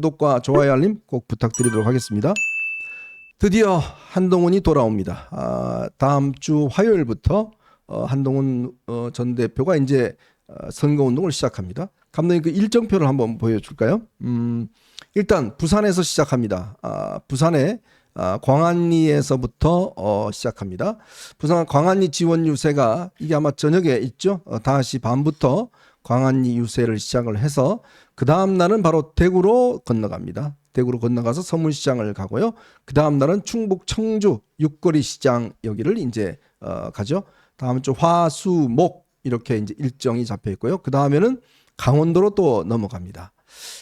구독과 좋아요 알림 꼭 부탁드리도록 하겠습니다. 드디어 한동훈이 돌아옵니다. 다음 주 화요일부터 한동훈 전 대표가 이제 선거운동을 시작합니다. 감독님 그 일정표를 한번 보여줄까요? 일단 부산에서 시작합니다. 부산에 광안리에서부터 시작합니다. 부산 광안리 지원 유세가 이게 아마 저녁에 있죠. 5시 반부터 광안리 유세를 시작을 해서 그 다음 날은 바로 대구로 건너갑니다. 대구로 건너가서 서문시장을 가고요. 그 다음 날은 충북 청주 육거리 시장 여기를 이제 가죠. 다음 주 화수 목 이렇게 이제 일정이 잡혀 있고요. 그 다음에는 강원도로 또 넘어갑니다.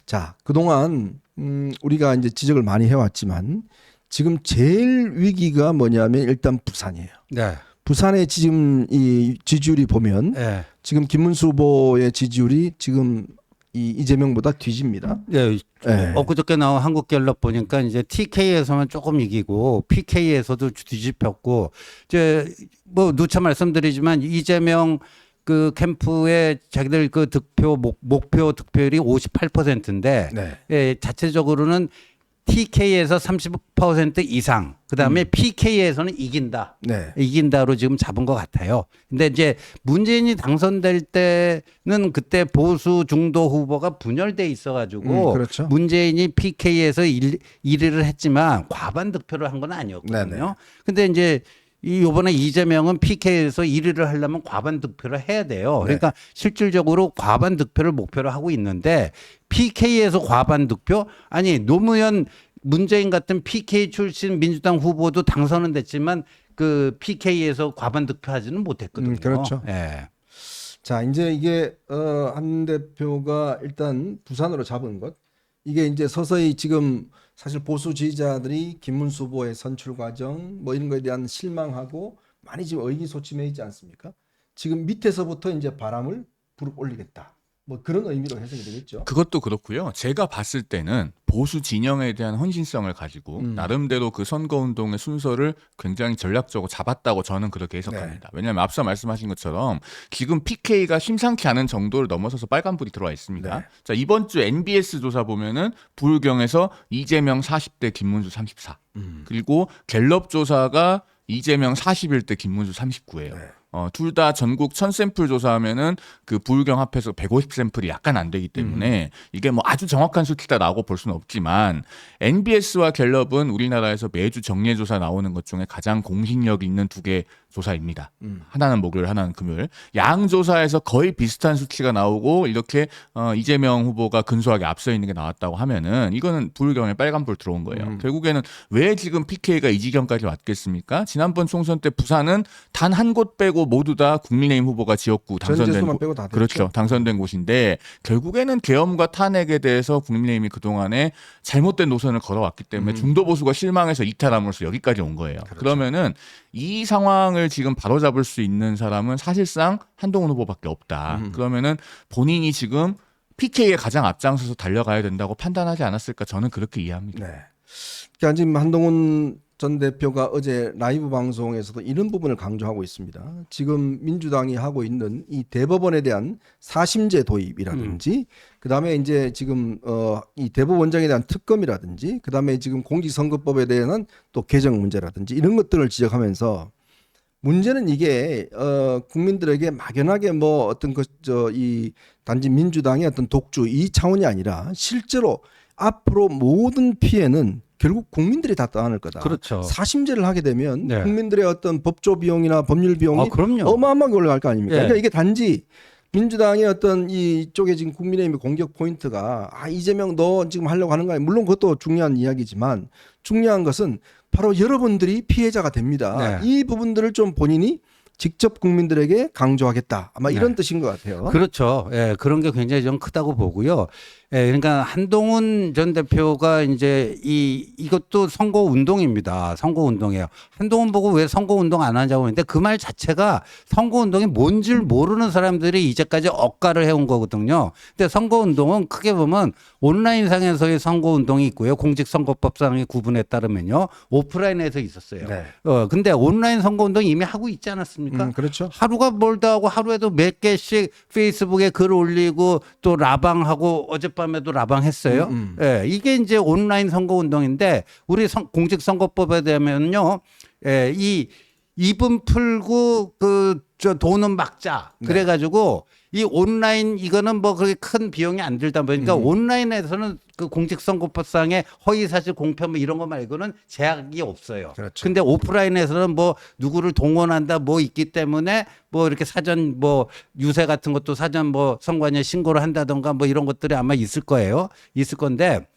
자, 그동안 우리가 이제 지적을 많이 해왔지만 지금 제일 위기가 뭐냐면 일단 부산이에요. 네. 부산의 지금 이 지지율이 보면 네. 지금 김문수 후보의 지지율이 지금 이재명보다 뒤집니다. 네. 네. 엊그저께 나온 한국갤럽 보니까 이제 TK에서만 조금 이기고 PK에서도 뒤집혔고 이제 뭐 누차 말씀드리지만 이재명 그 캠프의 자기들 그 득표 목표 득표율이 58%인데 네. 예, 자체적으로는 TK에서 30% 이상, 그 다음에 PK에서는 이긴다. 네. 이긴다로 지금 잡은 것 같아요. 근데 이제 문재인이 당선될 때는 그때 보수 중도 후보가 분열돼 있어가지고 그렇죠. 문재인이 PK에서 1위를 했지만 과반 득표를 한 건 아니었거든요. 네네. 근데 이제 이번에 이재명은 PK에서 1위를 하려면 과반 득표를 해야 돼요. 그러니까 실질적으로 과반 득표를 목표로 하고 있는데 PK에서 과반 득표? 아니 노무현 문재인 같은 PK 출신 민주당 후보도 당선은 됐지만 그 PK에서 과반 득표하지는 못했거든요. 그렇죠. 예. 자, 이제 이게 한 대표가 일단 부산으로 잡은 것 이게 이제 서서히 지금 사실 보수 지지자들이 김문수 후보의 선출 과정 뭐 이런 거에 대한 실망하고 많이 지금 의기소침해 있지 않습니까? 지금 밑에서부터 이제 바람을 불어올리겠다. 뭐 그런 의미로 해석이 되겠죠. 그것도 그렇고요. 제가 봤을 때는 보수 진영에 대한 헌신성을 가지고 나름대로 그 선거운동의 순서를 굉장히 전략적으로 잡았다고 저는 그렇게 해석합니다. 왜냐하면 앞서 말씀하신 것처럼 지금 PK가 심상치 않은 정도를 넘어서서 빨간불이 들어와 있습니다. 네. 자, 이번 주 NBS 조사 보면은 부울경에서 이재명 40대 김문수 34. 그리고 갤럽 조사가 이재명 41대 김문수 39예요. 네. 둘 다 전국 1000샘플 조사하면은 그 부울경 합해서 150샘플이 약간 안 되기 때문에 이게 뭐 아주 정확한 수치다 나오고 볼 수는 없지만 NBS와 갤럽은 우리나라에서 매주 정례조사 나오는 것 중에 가장 공신력 있는 두 개 조사입니다. 하나는 목요일, 하나는 금요일. 양 조사에서 거의 비슷한 수치가 나오고 이렇게 이재명 후보가 근소하게 앞서 있는 게 나왔다고 하면은 이거는 부울경에 빨간불 들어온 거예요. 결국에는 왜 지금 PK가 이 지경까지 왔겠습니까? 지난번 총선 때 부산은 단 한 곳 빼고 모두 다 국민의힘 후보가 지역구 당선된 전재수만 빼고 다 됐죠. 그렇죠. 당선된 곳인데 결국에는 계엄과 탄핵에 대해서 국민의힘이 그동안에 잘못된 노선을 걸어왔기 때문에 중도 보수가 실망해서 이탈함으로써 여기까지 온 거예요. 그렇죠. 그러면은 이 상황을 지금 바로잡을 수 있는 사람은 사실상 한동훈 후보밖에 없다. 그러면은 본인이 지금 PK에 가장 앞장서서 달려가야 된다고 판단하지 않았을까 저는 그렇게 이해합니다. 네. 그러니까 지금 한동훈 전 대표가 어제 라이브 방송에서도 이런 부분을 강조하고 있습니다. 지금 민주당이 하고 있는 이 대법원에 대한 사심제 도입이라든지, 그 다음에 이제 지금 이 대법원장에 대한 특검이라든지, 그 다음에 지금 공직선거법에 대한 또 개정 문제라든지 이런 것들을 지적하면서 문제는 이게 국민들에게 막연하게 뭐 어떤 이 단지 민주당의 어떤 독주 이 차원이 아니라 실제로 앞으로 모든 피해는 결국 국민들이 다 떠안을 거다. 그렇죠. 사심제를 하게 되면 네. 국민들의 어떤 법조 비용이나 법률 비용이 그럼요. 어마어마하게 올라갈 거 아닙니까? 예. 그러니까 이게 단지 민주당의 어떤 이쪽에 지금 국민의힘의 공격 포인트가 이재명 너 지금 하려고 하는 거 아니야? 물론 그것도 중요한 이야기지만 중요한 것은 바로 여러분들이 피해자가 됩니다. 네. 이 부분들을 좀 본인이 직접 국민들에게 강조하겠다. 아마 이런 네. 뜻인 것 같아요. 그렇죠. 예, 그런 게 굉장히 좀 크다고 보고요. 예, 그러니까 한동훈 전 대표가 이제 이것도 선거 운동입니다. 선거 운동이에요. 한동훈 보고 왜 선거 운동 안 하자고 했는데 그 말 자체가 선거 운동이 뭔 줄 모르는 사람들이 이제까지 억가를 해온 거거든요. 근데 선거 운동은 크게 보면 온라인상에서의 선거 운동이 있고요. 공직선거법상의 구분에 따르면요. 오프라인에서 있었어요. 네. 근데 온라인 선거 운동 이미 하고 있지 않았습니까? 그렇죠. 하루가 멀다 하고 하루에도 몇 개씩 페이스북에 글 올리고 또 라방하고 어젯밤 어젯밤에도 라방했어요. 예, 이게 이제 온라인 선거 운동인데 우리 공직선거법에 대하면요, 예, 이 입은 풀고 저 돈은 막자. 그래가지고 이 온라인 이거는 뭐 그렇게 큰 비용이 안 들다 보니까 온라인에서는 그 공직선거법상의 허위사실 공표 뭐 이런 거 말고는 제약이 없어요. 그렇죠. 근데 오프라인에서는 뭐 누구를 동원한다 뭐 있기 때문에 뭐 이렇게 사전 뭐 유세 같은 것도 사전 뭐 선관위에 신고를 한다던가 뭐 이런 것들이 아마 있을 거예요. 있을 건데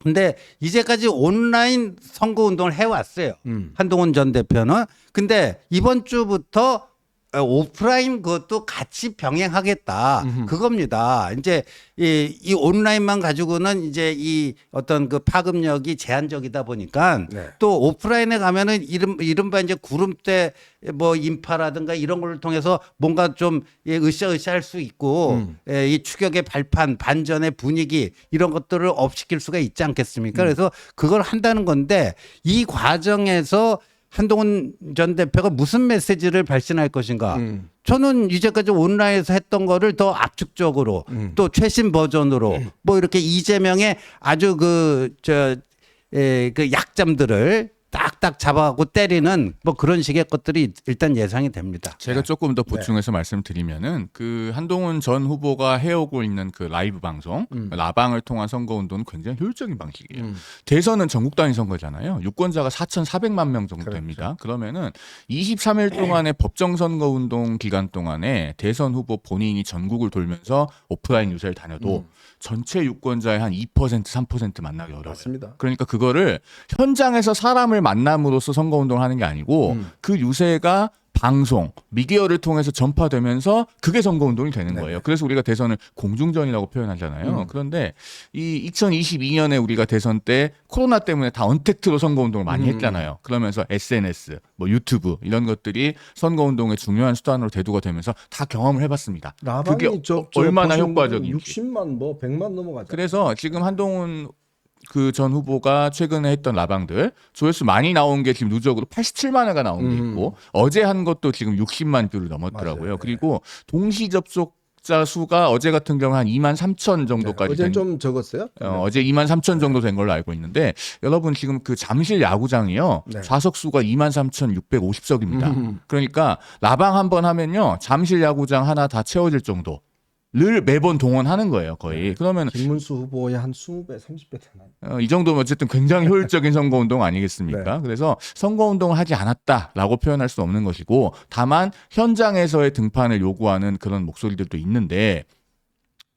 근데 이제까지 온라인 선거 운동을 해왔어요. 한동훈 전 대표는. 근데 이번 주부터 오프라인 그것도 같이 병행하겠다. 그겁니다. 이제 이 온라인만 가지고는 이제 이 어떤 그 파급력이 제한적이다 보니까 네. 또 오프라인에 가면은 이른바 이제 구름대 뭐 인파라든가 이런 걸 통해서 뭔가 좀 으쌰으쌰 할 수 있고 이 추격의 발판, 반전의 분위기 이런 것들을 업시킬 수가 있지 않겠습니까? 그래서 그걸 한다는 건데 이 과정에서 한동훈 전 대표가 무슨 메시지를 발신할 것인가. 저는 이제까지 온라인에서 했던 거를 더 압축적으로 또 최신 버전으로 뭐 이렇게 이재명의 아주 그 약점들을 딱딱 잡아갖고 때리는 뭐 그런 식의 것들이 일단 예상이 됩니다. 제가 조금 더 보충해서 말씀드리면은 그 한동훈 전 후보가 해오고 있는 그 라이브 방송, 라방을 통한 선거 운동은 굉장히 효율적인 방식이에요. 대선은 전국 단위 선거잖아요. 유권자가 4,400만 명 정도 됩니다. 그러면은 23일 동안의 법정 선거 운동 기간 동안에 대선 후보 본인이 전국을 돌면서 오프라인 유세를 다녀도 전체 유권자의 한 2%, 3% 만나기 어려워요. 맞습니다. 그러니까 그거를 현장에서 사람을 만남으로써 선거 운동을 하는 게 아니고 그 유세가 방송, 미디어를 통해서 전파되면서 그게 선거 운동이 되는 거예요. 그래서 우리가 대선을 공중전이라고 표현하잖아요. 그런데 이 2022년에 우리가 대선 때 코로나 때문에 다 언택트로 선거 운동을 많이 했잖아요. 그러면서 SNS, 뭐 유튜브 이런 것들이 선거 운동의 중요한 수단으로 대두가 되면서 다 경험을 해봤습니다. 그게 라방이 얼마나 효과적인지. 60만 뭐 100만 넘어가죠. 그래서 지금 한동훈 그 전 후보가 최근에 했던 라방들 조회수 많이 나온 게 지금 누적으로 87만 회가 나온 게 있고 어제 한 것도 지금 60만 뷰를 넘었더라고요. 맞아요. 그리고 동시 접속자 수가 어제 같은 경우 한 2만 3천 정도까지 어제 좀 적었어요? 어제 2만 3천 정도 된 걸로 알고 있는데 여러분 지금 그 잠실 야구장이요. 네. 좌석 수가 2만 3,650석입니다. 그러니까 라방 한 번 하면요. 잠실 야구장 하나 다 채워질 정도. 를 매번 동원하는 거예요, 거의. 그러면 김문수 후보의 한 20배, 30배 되나? 이 정도면 어쨌든 굉장히 효율적인 선거 운동 아니겠습니까? 네. 그래서 선거 운동을 하지 않았다라고 표현할 수 없는 것이고 다만 현장에서의 등판을 요구하는 그런 목소리들도 있는데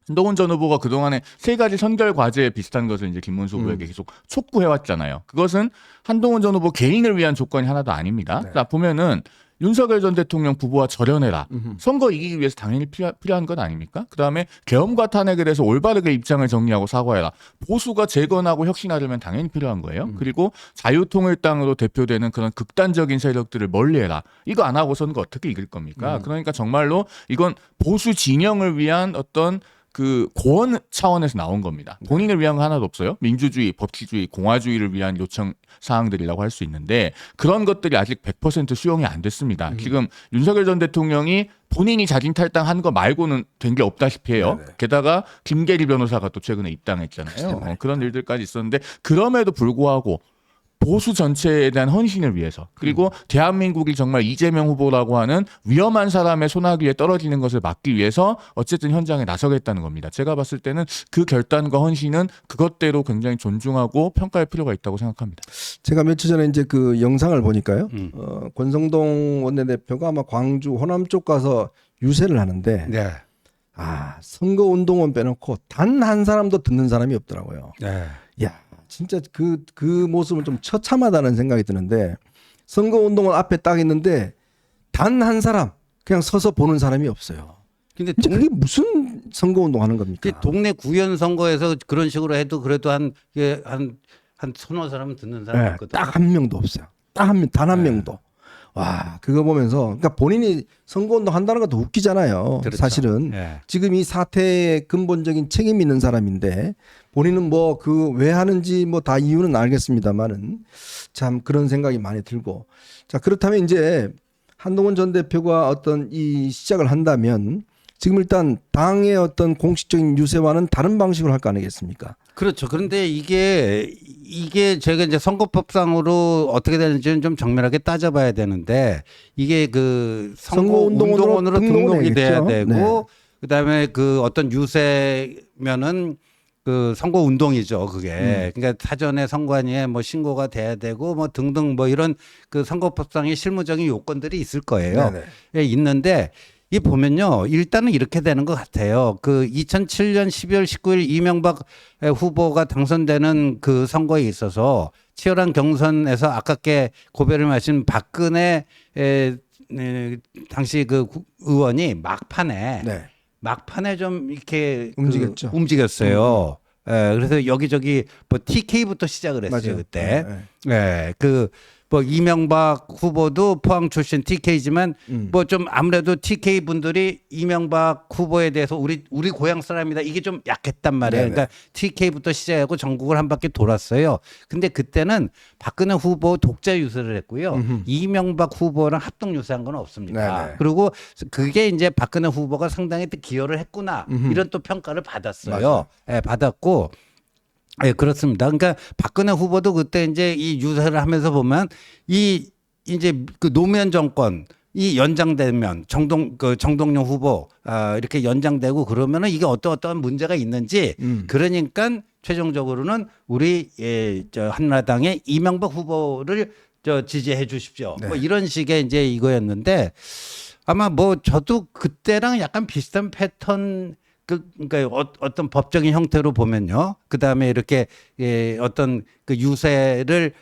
한동훈 전 후보가 그동안에 세 가지 선결 과제 비슷한 것을 이제 김문수 후보에게 계속 촉구해왔잖아요. 그것은 한동훈 전 후보 개인을 위한 조건이 하나도 아닙니다. 네. 자, 보면은 윤석열 전 대통령 부부와 절연해라. 선거 이기기 위해서 당연히 필요한 건 아닙니까? 그다음에 계엄과 탄핵에 대해서 올바르게 입장을 정리하고 사과해라. 보수가 재건하고 혁신하려면 당연히 필요한 거예요. 그리고 자유통일당으로 대표되는 그런 극단적인 세력들을 멀리해라. 이거 안 하고 선거 어떻게 이길 겁니까? 그러니까 정말로 이건 보수 진영을 위한 어떤 그 고언 차원에서 나온 겁니다. 본인을 위한 거 하나도 없어요. 민주주의, 법치주의, 공화주의를 위한 요청 사항들이라고 할 수 있는데 그런 것들이 아직 100% 수용이 안 됐습니다. 지금 윤석열 전 대통령이 본인이 자진 탈당한 거 말고는 된 게 없다시피 해요. 네네. 게다가 김계리 변호사가 또 최근에 입당했잖아요. 그런 일들까지 있었는데 그럼에도 불구하고 보수 전체에 대한 헌신을 위해서 그리고 대한민국이 정말 이재명 후보라고 하는 위험한 사람의 소나기에 떨어지는 것을 막기 위해서 어쨌든 현장에 나서겠다는 겁니다. 제가 봤을 때는 그 결단과 헌신은 그것대로 굉장히 존중하고 평가할 필요가 있다고 생각합니다. 제가 며칠 전에 이제 그 영상을 보니까요. 권성동 원내대표가 아마 광주 호남 쪽 가서 유세를 하는데 네. 선거 운동원 빼놓고 단 한 사람도 듣는 사람이 없더라고요. 네. 야, 진짜 그 모습은 좀 처참하다는 생각이 드는데 선거 운동원 앞에 딱 있는데 단 한 사람 그냥 서서 보는 사람이 없어요. 근데 이제 그게 무슨 선거 운동 하는 겁니까? 동네 구현 선거에서 그런 식으로 해도 그래도 한 서너 사람은 듣는 사람 네, 있거든. 딱 한 명도 없어요. 단 한 명도. 와, 그거 보면서 그러니까 본인이 선거운동 한다는 것도 웃기잖아요. 그렇죠. 사실은 네. 지금 이 사태에 근본적인 책임 있는 사람인데 본인은 뭐 그 왜 하는지 뭐 다 이유는 알겠습니다만은 참 그런 생각이 많이 들고 자 그렇다면 이제 한동훈 전 대표가 어떤 이 시작을 한다면 지금 일단 당의 어떤 공식적인 유세와는 다른 방식으로 할 거 아니겠습니까? 그렇죠. 그런데 이게 제가 이제 선거법상으로 어떻게 되는지는 좀 정밀하게 따져봐야 되는데 이게 그 선거운동원으로 등록이 돼야 되고 네. 그다음에 그 어떤 유세면은 그 선거 운동이죠, 그게. 그러니까 사전에 선관위에 뭐 신고가 돼야 되고 뭐 등등 뭐 이런 그 선거법상의 실무적인 요건들이 있을 거예요. 네네. 예, 있는데 이 보면요. 일단은 이렇게 되는 것 같아요. 그 2007년 12월 19일 이명박 후보가 당선되는 그 선거에 있어서 치열한 경선에서 아깝게 고배를 마신 박근혜 당시 그 의원이 막판에 좀 이렇게 움직였죠. 움직였어요. 예, 그래서 여기저기 뭐 TK부터 시작을 했어요. 맞아요. 그때. 네. 예, 그 뭐 이명박 후보도 포항 출신 TK지만 뭐 좀 아무래도 TK 분들이 이명박 후보에 대해서 우리 고향 사람이다 이게 좀 약했단 말이에요. 네네. 그러니까 TK부터 시작하고 전국을 한 바퀴 돌았어요. 근데 그때는 박근혜 후보 독자 유세를 했고요. 이명박 후보랑 합동 유세한 건 없습니다. 네네. 그리고 그게 이제 박근혜 후보가 상당히 또 기여를 했구나 이런 또 평가를 받았어요. 맞아요. 예, 받았고. 예, 그렇습니다. 그러니까 박근혜 후보도 그때 이제 이 유세를 하면서 보면 이 이제 그 노무현 정권 이 연장되면 정동영 후보 이렇게 연장되고 그러면은 이게 어떠한 문제가 있는지 그러니까 최종적으로는 우리 저 한나라당의 이명박 후보를 지지해 주십시오. 네. 뭐 이런 식의 이제 이거였는데 아마 뭐 저도 그때랑 약간 비슷한 패턴 그러니까 어떤 법적인 형태로 보면요. 그 다음에 이렇게 어떤 그 유세를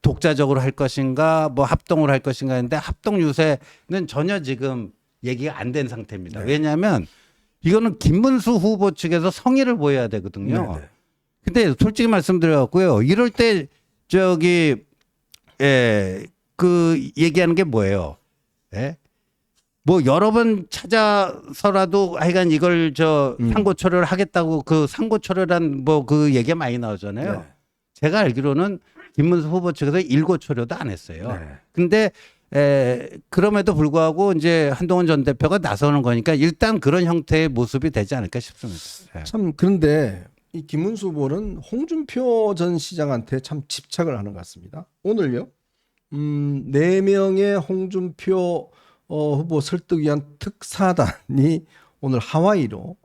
독자적으로 할 것인가, 뭐 합동으로 할 것인가 했는데 합동 유세는 전혀 지금 얘기가 안 된 상태입니다. 네. 왜냐하면 이거는 김문수 후보 측에서 성의를 보여야 되거든요. 네. 근데 솔직히 말씀드려갖고요. 이럴 때 그 얘기하는 게 뭐예요? 예? 뭐 여러 번 찾아서라도 하여간 이걸 상고 처리를 하겠다고 그 상고 처리란 뭐 그 얘기가 많이 나오잖아요. 네. 제가 알기로는 김문수 후보 측에서 일고 처리도 안 했어요. 네. 근데 그럼에도 불구하고 이제 한동훈 전 대표가 나서는 거니까 일단 그런 형태의 모습이 되지 않을까 싶습니다. 예. 참 그런데 이 김문수 후보는 홍준표 전 시장한테 참 집착을 하는 것 같습니다. 오늘요. 4명의 홍준표 후보 설득 위한 특사단이 오늘 하와이로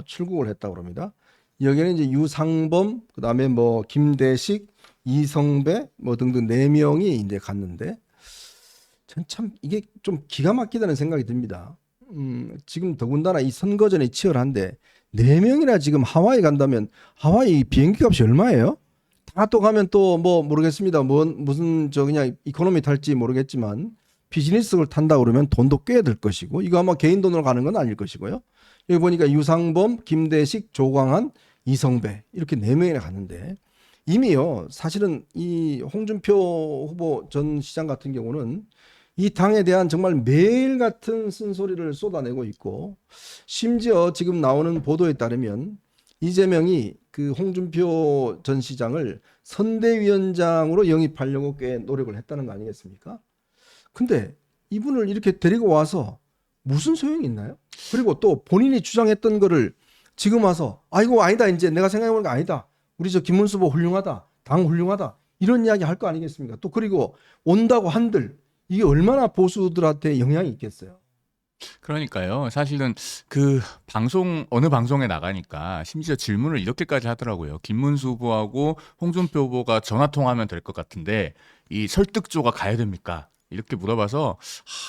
출국을 했다고 합니다. 여기는 이제 유상범, 그다음에 뭐 김대식, 이성배 뭐 등등 4명이 이제 갔는데 전 참 이게 좀 기가 막히다는 생각이 듭니다. 지금 더군다나 이 선거전이 치열한데 4명이나 지금 하와이 간다면 하와이 비행기 값이 얼마예요? 다 또 가면 또 뭐 모르겠습니다. 무슨 그냥 이코노미 탈지 모르겠지만 비즈니스를 탄다 그러면 돈도 꽤 들 것이고 이거 아마 개인 돈으로 가는 건 아닐 것이고요. 여기 보니까 유상범, 김대식, 조광한, 이성배 이렇게 4명이나 갔는데 이미요. 사실은 이 홍준표 후보 전 시장 같은 경우는 이 당에 대한 정말 매일 같은 쓴소리를 쏟아내고 있고 심지어 지금 나오는 보도에 따르면 이재명이 그 홍준표 전 시장을 선대위원장으로 영입하려고 꽤 노력을 했다는 거 아니겠습니까? 근데 이분을 이렇게 데리고 와서 무슨 소용이 있나요? 그리고 또 본인이 주장했던 거를 지금 와서 아이고 아니다 이제 내가 생각해보니까 아니다. 우리 저 김문수 후보 훌륭하다. 당 훌륭하다. 이런 이야기 할 거 아니겠습니까? 또 그리고 온다고 한들 이게 얼마나 보수들한테 영향이 있겠어요. 그러니까요. 사실은 그 어느 방송에 나가니까 심지어 질문을 이렇게까지 하더라고요. 김문수 후보하고 홍준표 후보가 전화 통화하면 될 것 같은데 이 설득조가 가야 됩니까? 이렇게 물어봐서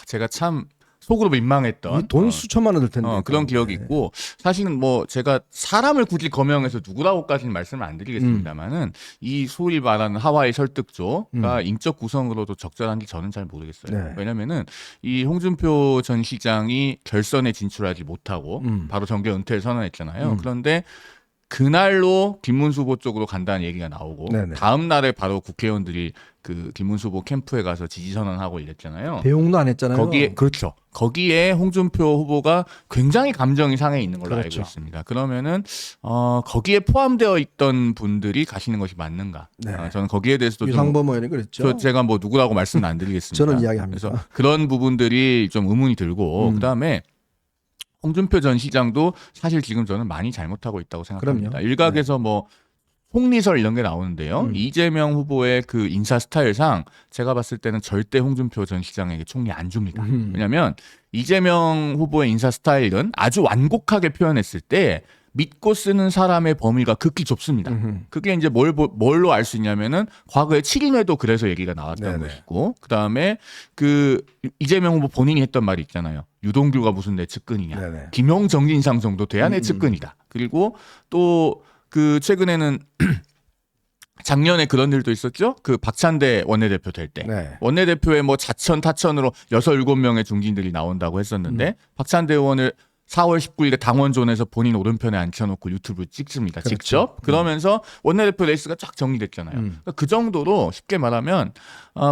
제가 참 속으로 민망했던 돈 수천만 원 들 텐데 그런 기억이 있고 사실은 뭐 제가 사람을 굳이 거명해서 누구라고까지는 말씀을 안 드리겠습니다만은 이 소위 말하는 하와이 설득조가 인적 구성으로도 적절한지 저는 잘 모르겠어요. 네. 왜냐면은 이 홍준표 전 시장이 결선에 진출하지 못하고 바로 정계 은퇴를 선언했잖아요. 그런데 그날로 김문수 후보 쪽으로 간다는 얘기가 나오고 네네. 다음 날에 바로 국회의원들이 그 김문수 후보 캠프에 가서 지지 선언하고 이랬잖아요. 대용도 안 했잖아요. 거기에 홍준표 후보가 굉장히 감정이 상해 있는 걸로 그렇죠. 알고 있습니다. 그러면은 거기에 포함되어 있던 분들이 가시는 것이 맞는가? 네. 저는 거기에 대해서도 유상범 의원이 그랬죠. 제가 뭐 누구라고 말씀은 안 드리겠습니다. 저는 이야기합니다. 그래서 그런 부분들이 좀 의문이 들고 그다음에 홍준표 전 시장도 사실 지금 저는 많이 잘못하고 있다고 생각합니다. 그럼요. 일각에서 뭐 홍리설 이런 게 나오는데요. 이재명 후보의 그 인사 스타일상 제가 봤을 때는 절대 홍준표 전 시장에게 총리 안 줍니다. 왜냐하면 이재명 후보의 인사 스타일은 아주 완곡하게 표현했을 때 믿고 쓰는 사람의 범위가 극히 좁습니다. 그게 이제 뭘로 알 수 있냐면은 과거에 7인회도 그래서 얘기가 나왔던 네네. 것이고, 그 다음에 그 이재명 후보 본인이 했던 말이 있잖아요. 유동규가 무슨 내 측근이냐. 네네. 김용 정진상 정도 돼야 내 측근이다. 그리고 또 그 최근에는 작년에 그런 일도 있었죠. 그 박찬대 원내대표 될 때. 네. 원내대표의 뭐 자천 타천으로 6, 7명의 중진들이 나온다고 했었는데 박찬대 의원을 4월 19일에 당원존에서 본인 오른편에 앉혀놓고 유튜브 찍습니다. 그렇죠. 직접. 그러면서 원내대표 레이스가 쫙 정리됐잖아요. 그러니까 그 정도로 쉽게 말하면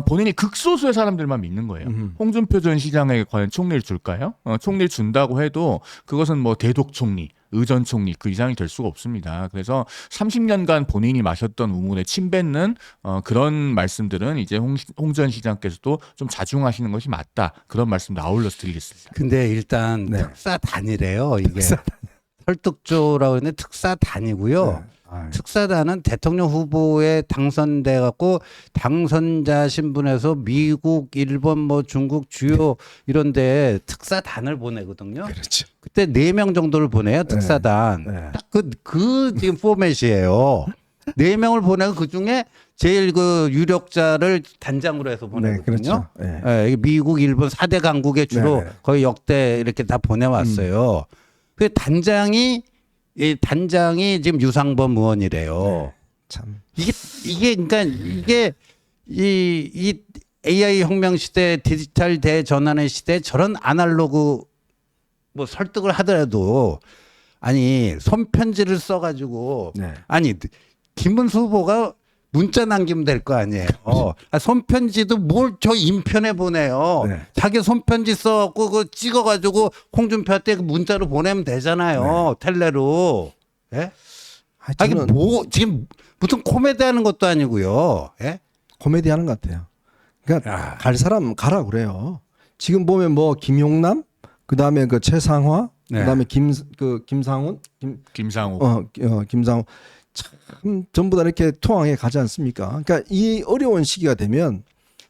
본인이 극소수의 사람들만 믿는 거예요. 홍준표 전 시장에게 과연 총리를 줄까요? 총리를 준다고 해도 그것은 뭐 대독 총리, 의전 총리 그 이상이 될 수가 없습니다. 그래서 30년간 본인이 마셨던 우물에 침 뱉는 그런 말씀들은 이제 홍 전 시장께서도 좀 자중하시는 것이 맞다. 그런 말씀도 아울러서 드리겠습니다. 근데 일단 네. 특사단이래요. 이게 설득조라고 하는데 특사단이고요. 네. 특사단은 대통령 후보에 당선돼 갖고 당선자 신분에서 미국, 일본, 뭐 중국 주요 이런데 특사단을 보내거든요. 그렇죠. 그때 4명 정도를 보내요. 특사단. 네. 딱 그 지금 포맷이에요. 4명을 보내고 그 중에 제일 그 유력자를 단장으로 해서 네, 보내거든요. 그렇죠. 네. 예, 이게 미국, 일본 4대 강국에 주로 네, 네. 거의 역대 이렇게 다 보내왔어요. 그 단장이 지금 유상범 의원이래요. 네. 참. 이게 그러니까 이게 이 AI 혁명 시대, 디지털 대전환의 시대 저런 아날로그 뭐 설득을 하더라도 아니 손편지를 써가지고 네. 아니 김문수 후보가 문자 남기면 될 거 아니에요. 손편지도 뭘 저 인편에 보내요. 네. 자기 손편지 써갖고 그거 찍어가지고 홍준표한테 그 문자로 보내면 되잖아요. 텔레로. 예? 아, 이게 저는 뭐 지금 무슨 코미디 하는 것도 아니고요. 예? 코미디 하는 것 같아요. 그러니까 야. 갈 사람 가라 그래요. 지금 보면 뭐 김용남, 그다음에 그 최상화, 네. 그다음에 김상훈, 김상호. 김상훈 참 전부 다 이렇게 투항해 가지 않습니까? 그러니까 이 어려운 시기가 되면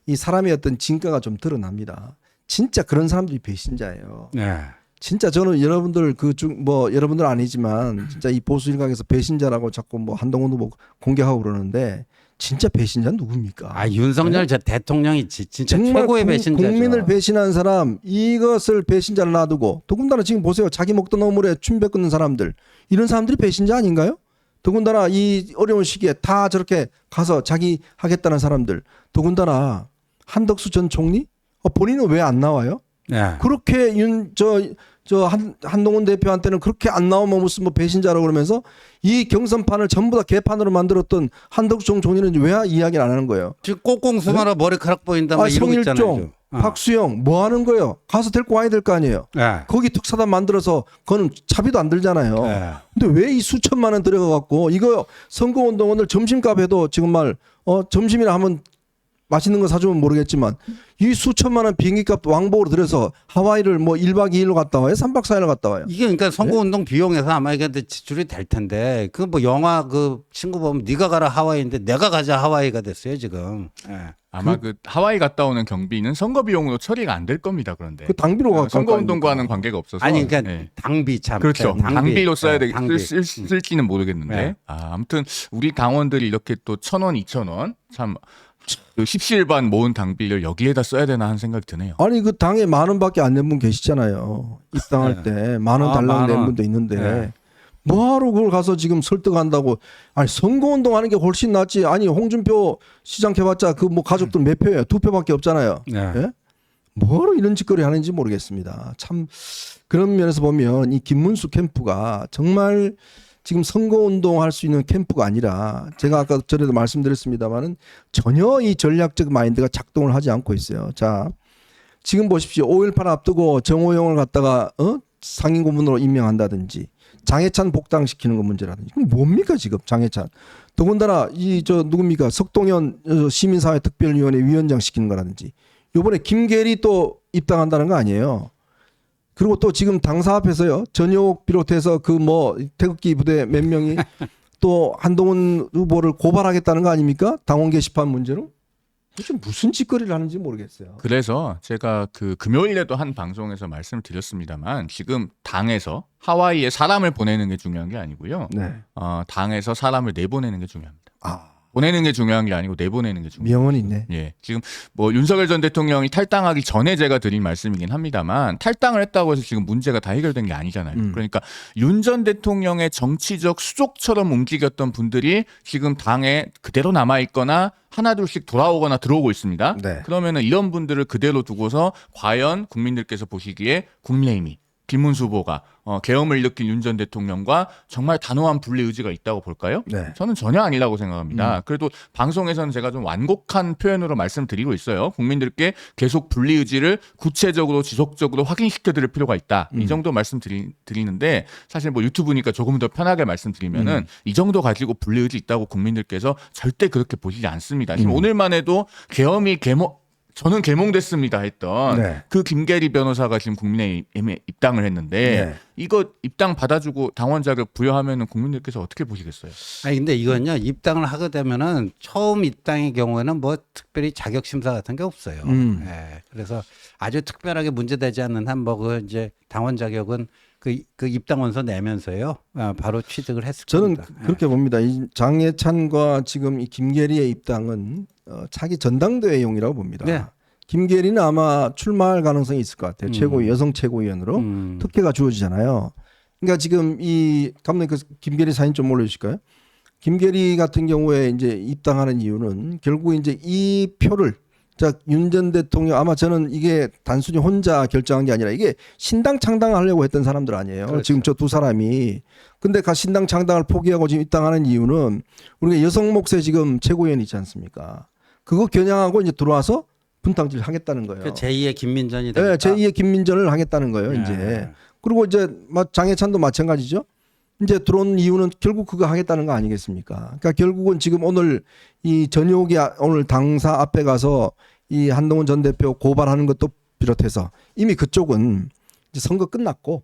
이 사람의 어떤 진가가 좀 드러납니다. 진짜 그런 사람들이 배신자예요. 네. 진짜 저는 여러분들 여러분들 아니지만 진짜 이 보수 일각에서 배신자라고 자꾸 뭐 한동훈 후보 공격하고 그러는데 진짜 배신자는 누굽니까? 아 윤석열 저 대통령이 진짜 정말 최고의 배신자죠. 국민을 배신한 사람, 이것을 배신자를 놔두고 더군다나 지금 보세요. 자기 먹던 어물에 춤 뱉는 사람들, 이런 사람들이 배신자 아닌가요? 더군다나 이 어려운 시기에 다 저렇게 가서 자기 하겠다는 사람들, 더군다나 한덕수 전 총리 본인은 왜 안 나와요? 네. 그렇게 한동훈 대표한테는 그렇게 안 나오면 무슨 뭐 배신자라고 그러면서 이 경선판을 전부 다 개판으로 만들었던 한덕수 전 총리는 왜 이야기를 안 하는 거예요? 지금 꼭꼭 숨어라 머리카락 보인다 막 이러고 있잖아요. 성일종, 지금. 박수영 뭐 하는 거예요? 가서 데리고 와야 될 거 아니에요? 네. 거기 특사단 만들어서 그거는 차비도 안 들잖아요. 네. 근데 왜 이 수천만 원 들어가 갖고 이거 선거운동 오늘 점심값 해도 지금 점심이나 하면 맛있는 거 사주면 모르겠지만 이 수천만 원 비행기값 왕복으로 들여서 하와이를 뭐 1박 2일로 갔다 와요? 3박 4일로 갔다 와요? 이게 그러니까 선거운동 비용에서 아마 이게 지출이 될 텐데 그 뭐 영화 그 친구 보면 네가 가라 하와이인데 내가 가자 하와이가 됐어요 지금. 네. 아마 그 하와이 갔다 오는 경비는 선거 비용으로 처리가 안 될 겁니다. 그런데 그 당비로 갈 선거운동과는 관계가 없어서 아니 그러니까 네. 당비 참. 그렇죠. 네, 당비로 써야 되겠 당비. 쓸지는 모르겠는데 네. 아무튼 우리 당원들이 이렇게 또 1,000원, 2,000원 참 그 십시일반 모은 당비를 여기에다 써야 되나 하는 생각이 드네요. 아니 그 당에 10,000원밖에 안 낸 분 계시잖아요. 입당할 때 10,000원 달라고 낸 분도 있는데 네. 뭐하러 그걸 가서 지금 설득한다고. 아니 선거운동 하는 게 훨씬 낫지. 아니 홍준표 시장 해봤자 그 뭐 가족들 몇 표예요? 2표밖에 없잖아요. 네. 예? 뭐하러 이런 짓거리 하는지 모르겠습니다. 참 그런 면에서 보면 이 김문수 캠프가 정말 지금 선거운동 할 수 있는 캠프가 아니라 제가 아까 전에도 말씀드렸습니다만은 전혀 이 전략적 마인드가 작동을 하지 않고 있어요. 자, 지금 보십시오. 5.18 앞두고 정호영을 갖다가 상임고문으로 임명한다든지 장해찬 복당시키는 거 문제라든지 이건 뭡니까 지금 장해찬. 더군다나 누굽니까 석동현 시민사회특별위원회 위원장 시키는 거라든지 이번에 김계리 또 입당한다는 거 아니에요. 그리고 또 지금 당사 앞에서요. 전역 비롯해서 그 뭐 태극기 부대 몇 명이 또 한동훈 후보를 고발하겠다는 거 아닙니까? 당원 게시판 문제로? 도대체 무슨 짓거리를 하는지 모르겠어요. 그래서 제가 그 금요일에도 한 방송에서 말씀드렸습니다만 지금 당에서 하와이에 사람을 보내는 게 중요한 게 아니고요. 네. 당에서 사람을 내보내는 게 중요합니다. 아, 보내는 게 중요한 게 아니고 내보내는 게 중요해요. 명언이 있네. 예, 지금 뭐 윤석열 전 대통령이 탈당하기 전에 제가 드린 말씀이긴 합니다만 탈당을 했다고 해서 지금 문제가 다 해결된 게 아니잖아요. 그러니까 윤 전 대통령의 정치적 수족처럼 움직였던 분들이 지금 당에 그대로 남아 있거나 하나둘씩 돌아오거나 들어오고 있습니다. 네. 그러면은 이런 분들을 그대로 두고서 과연 국민들께서 보시기에 국민의힘이 김문수 후보가 계엄을 일으킨 윤 전 대통령과 정말 단호한 분리 의지가 있다고 볼까요? 네. 저는 전혀 아니라고 생각합니다. 그래도 방송에서는 제가 좀 완곡한 표현으로 말씀드리고 있어요. 국민들께 계속 분리 의지를 구체적으로 지속적으로 확인시켜드릴 필요가 있다. 이 정도 말씀드리는데 사실 뭐 유튜브니까 조금 더 편하게 말씀드리면은 이 정도 가지고 분리 의지 있다고 국민들께서 절대 그렇게 보시지 않습니다. 지금 오늘만 해도 계엄이 저는 개몽됐습니다 했던 네. 그 김계리 변호사가 지금 국민의힘에 입당을 했는데 네. 이거 입당 받아주고 당원 자격 부여하면은 국민들께서 어떻게 보시겠어요? 아니 근데 이건요 입당을 하게 되면은 처음 입당의 경우에는 뭐 특별히 자격 심사 같은 게 없어요. 예, 그래서 아주 특별하게 문제되지 않는 한 뭐 그 이제 당원 자격은 그 입당 원서 내면서요 바로 취득을 했을 저는 겁니다. 그렇게 봅니다. 이 장해찬과 지금 이 김계리의 입당은 차기 전당대회용이라고 봅니다. 네. 김계리는 아마 출마할 가능성이 있을 것 같아요. 여성 최고위원으로 특혜가 주어지잖아요. 그러니까 지금 이 감독님 그 김계리 사진 좀 올려주실까요? 김계리 같은 경우에 이제 입당하는 이유는 결국 이제 이 표를 윤 전 대통령 아마 저는 이게 단순히 혼자 결정한 게 아니라 이게 신당 창당하려고 했던 사람들 아니에요. 그렇죠. 지금 저 두 사람이. 근데 신당 창당을 포기하고 지금 입당하는 이유는 우리가 여성 몫의 지금 최고위원 있지 않습니까? 그거 겨냥하고 이제 들어와서 분탕질 하겠다는 거예요. 그 제2의 김민전이 되니까. 네, 제2의 김민전을 하겠다는 거예요, 네. 이제. 그리고 이제 장해찬도 마찬가지죠. 이제 들어온 이유는 결국 그거 하겠다는 거 아니겠습니까? 그러니까 결국은 지금 오늘 이 전역이 오늘 당사 앞에 가서 이 한동훈 전 대표 고발하는 것도 비롯해서 이미 그쪽은 이제 선거 끝났고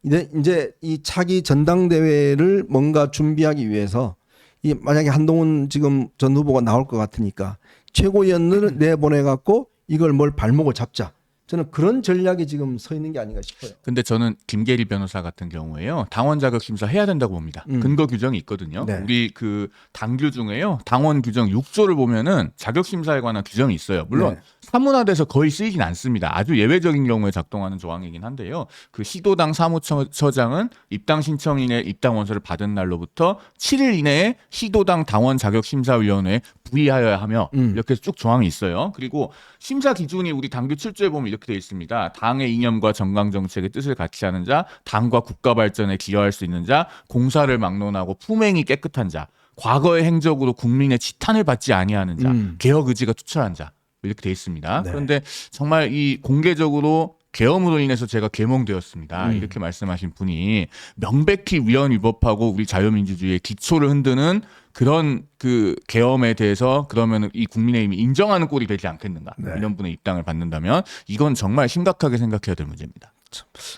이제 이 차기 전당대회를 뭔가 준비하기 위해서 이 만약에 한동훈 지금 전 후보가 나올 것 같으니까 최고위원을 내보내 갖고 이걸 뭘 발목을 잡자. 저는 그런 전략이 지금 서 있는 게 아닌가 싶어요. 근데 저는 김계리 변호사 같은 경우에요. 당원 자격 심사 해야 된다고 봅니다. 근거 규정이 있거든요. 네. 우리 그 당규 중에요. 당원 규정 6조를 보면은 자격 심사에 관한 규정이 있어요. 물론 네. 사문화돼서 거의 쓰이진 않습니다. 아주 예외적인 경우에 작동하는 조항이긴 한데요. 그 시도당 사무처장은 입당 신청인의 입당 원서를 받은 날로부터 7일 이내에 시도당 당원 자격 심사위원회에 부의하여야 하며 이렇게 쭉 조항이 있어요. 그리고 심사 기준이 우리 당규 7조에 보면 이렇게 되어 있습니다. 당의 이념과 정강 정책의 뜻을 같이 하는 자, 당과 국가 발전에 기여할 수 있는 자, 공사를 막론하고 품행이 깨끗한 자, 과거의 행적으로 국민의 지탄을 받지 아니하는 자, 개혁 의지가 투철한 자 이렇게 되어 있습니다. 네. 그런데 정말 이 공개적으로 계엄으로 인해서 제가 계몽되었습니다. 이렇게 말씀하신 분이 명백히 위헌 위법하고 우리 자유민주주의의 기초를 흔드는 그런 그 계엄에 대해서 그러면 이 국민의힘이 인정하는 꼴이 되지 않겠는가? 네. 이런 분의 입당을 받는다면 이건 정말 심각하게 생각해야 될 문제입니다.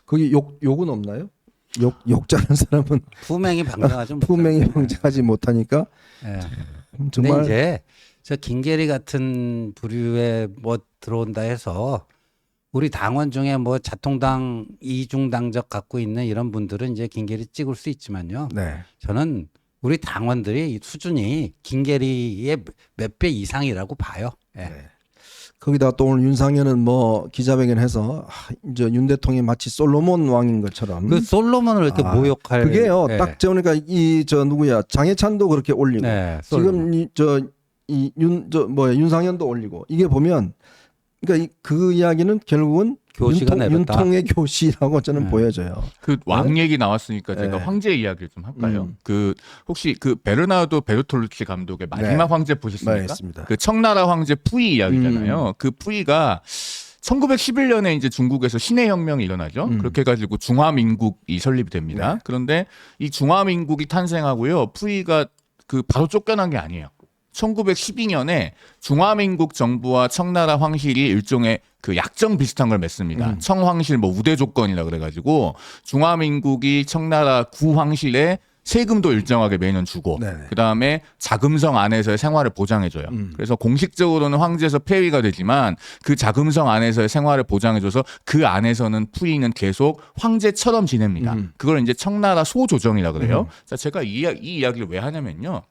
거기 욕은 없나요? 욕자는 사람은 품행이 방장하지 못하죠. 품행이 방지하지 못하니까 예. 근데 정말 이제 저 김계리 같은 부류에 뭐 들어온다 해서 우리 당원 중에 뭐 자통당 이중당적 갖고 있는 이런 분들은 이제 김계리 찍을 수 있지만요. 네. 저는 우리 당원들이 이 수준이 김계리의 몇 배 이상이라고 봐요. 예. 네. 거기다 또 오늘 윤상현은 뭐 기자회견해서 이제 윤 대통령이 마치 솔로몬 왕인 것처럼 그 솔로몬을 이렇게 모욕할 그게요. 예. 딱 그러니까 이 누구야 장해찬도 그렇게 올리고 네, 지금 윤상현도 올리고 이게 보면 그러니까 그 이야기는 결국은 교시가 내렸다. 윤통의 교시라고 저는 네. 보여져요. 그 왕 얘기 나왔으니까 제가 네. 황제 이야기를 좀 할까요? 그 혹시 그 베르나르도 베르톨루치 감독의 마지막 네. 황제 보셨습니까? 맞습니다. 그 청나라 황제 푸이 이야기잖아요. 그 푸이가 1911년에 이제 중국에서 신해 혁명이 일어나죠. 그렇게 해가지고 중화민국이 설립이 됩니다. 네. 그런데 이 중화민국이 탄생하고요. 푸이가 그 바로 쫓겨난 게 아니에요. 1912년에 중화민국 정부와 청나라 황실이 일종의 그 약정 비슷한 걸 맺습니다. 청황실 뭐 우대 조건이라 그래가지고 중화민국이 청나라 구황실에 세금도 일정하게 매년 주고 네네. 그다음에 자금성 안에서의 생활을 보장해줘요. 그래서 공식적으로는 황제에서 폐위가 되지만 그 자금성 안에서의 생활을 보장해줘서 그 안에서는 푸이는 계속 황제처럼 지냅니다. 그걸 이제 청나라 소조정이라 그래요. 자, 제가 이 이야기를 왜 하냐면요.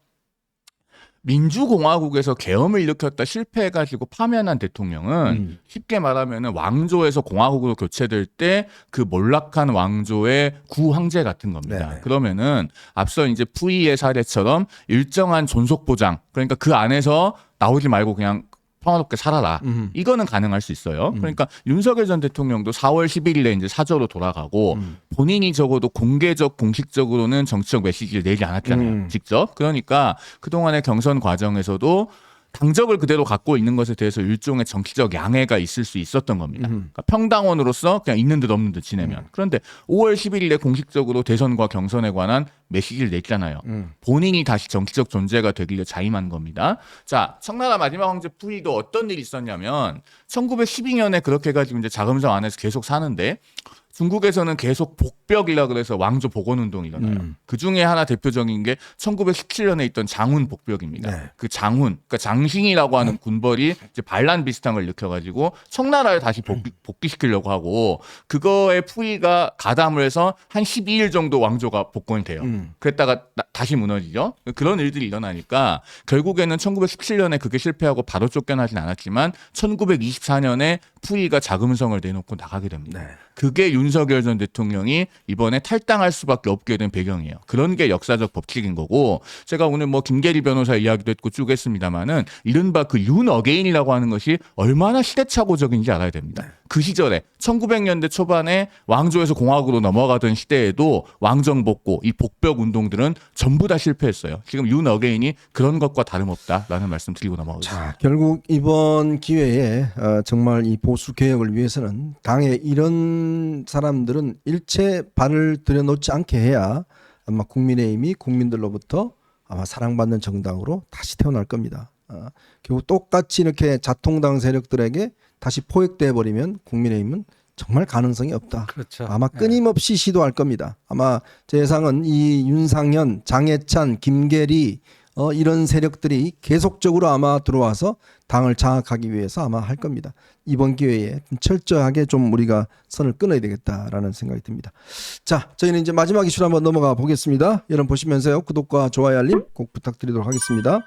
민주공화국에서 계엄을 일으켰다 실패해가지고 파면한 대통령은 쉽게 말하면 왕조에서 공화국으로 교체될 때 그 몰락한 왕조의 구황제 같은 겁니다. 네네. 그러면은 앞서 이제 푸이의 사례처럼 일정한 존속 보장, 그러니까 그 안에서 나오지 말고 그냥 평화롭게 살아라. 이거는 가능할 수 있어요. 그러니까 윤석열 전 대통령도 4월 11일에 이제 사저로 돌아가고 본인이 적어도 공식적으로는 정치적 메시지를 내지 않았잖아요. 직접. 그러니까 그동안의 경선 과정에서도 당적을 그대로 갖고 있는 것에 대해서 일종의 정치적 양해가 있을 수 있었던 겁니다. 그러니까 평당원으로서 그냥 있는 듯 없는 듯 지내면. 그런데 5월 11일에 공식적으로 대선과 경선에 관한 메시지를 냈잖아요. 본인이 다시 정치적 존재가 되길래 자임한 겁니다. 자, 청나라 마지막 황제 푸이도 어떤 일이 있었냐면 1912년에 그렇게 해가지고 이제 자금성 안에서 계속 사는데 중국에서는 계속 복벽이라 그래서 왕조 복원운동이 일어나요. 그 중에 하나 대표적인 게 1917년에 있던 장훈 복벽입니다. 네. 그 장훈, 그러니까 장신이라고 하는 군벌이 이제 반란 비슷한 걸 일으켜가지고 청나라를 다시 복귀시키려고 하고 그거에 푸이가 가담을 해서 한 12일 정도 왕조가 복권이 돼요. 그랬다가 다시 무너지죠. 그런 일들이 일어나니까 결국에는 1917년에 그게 실패하고 바로 쫓겨나진 않았지만 1924년에 푸이가 자금성을 내놓고 나가게 됩니다. 네. 그게 윤석열 전 대통령이 이번에 탈당할 수밖에 없게 된 배경이에요. 그런 게 역사적 법칙인 거고 제가 오늘 뭐 김계리 변호사 이야기도 했고 쭉 했습니다마는 이른바 그 윤 어게인이라고 하는 것이 얼마나 시대착오적인지 알아야 됩니다. 그 시절에 1900년대 초반에 왕조에서 공화국으로 넘어가던 시대에도 왕정 복고 이 복벽 운동들은 전부 다 실패했어요. 지금 윤 어게인이 그런 것과 다름없다라는 말씀 드리고 넘어가겠습니다. 자, 결국 이번 기회에 정말 이 보수 개혁을 위해서는 당에 이런 사람들은 일체 발을 들여놓지 않게 해야 아마 국민의힘이 국민들로부터 아마 사랑받는 정당으로 다시 태어날 겁니다. 결국 똑같이 이렇게 자통당 세력들에게 다시 포획돼 버리면 국민의힘은 정말 가능성이 없다. 그렇죠. 아마 끊임없이 시도할 겁니다. 아마 제 예상은 이 윤상현, 장해찬, 김계리 이런 세력들이 계속적으로 아마 들어와서 당을 장악하기 위해서 아마 할 겁니다. 이번 기회에 철저하게 좀 우리가 선을 끊어야 되겠다라는 생각이 듭니다. 자, 저희는 이제 마지막 이슈로 한번 넘어가 보겠습니다. 여러분 보시면서요. 구독과 좋아요 알림 꼭 부탁드리도록 하겠습니다.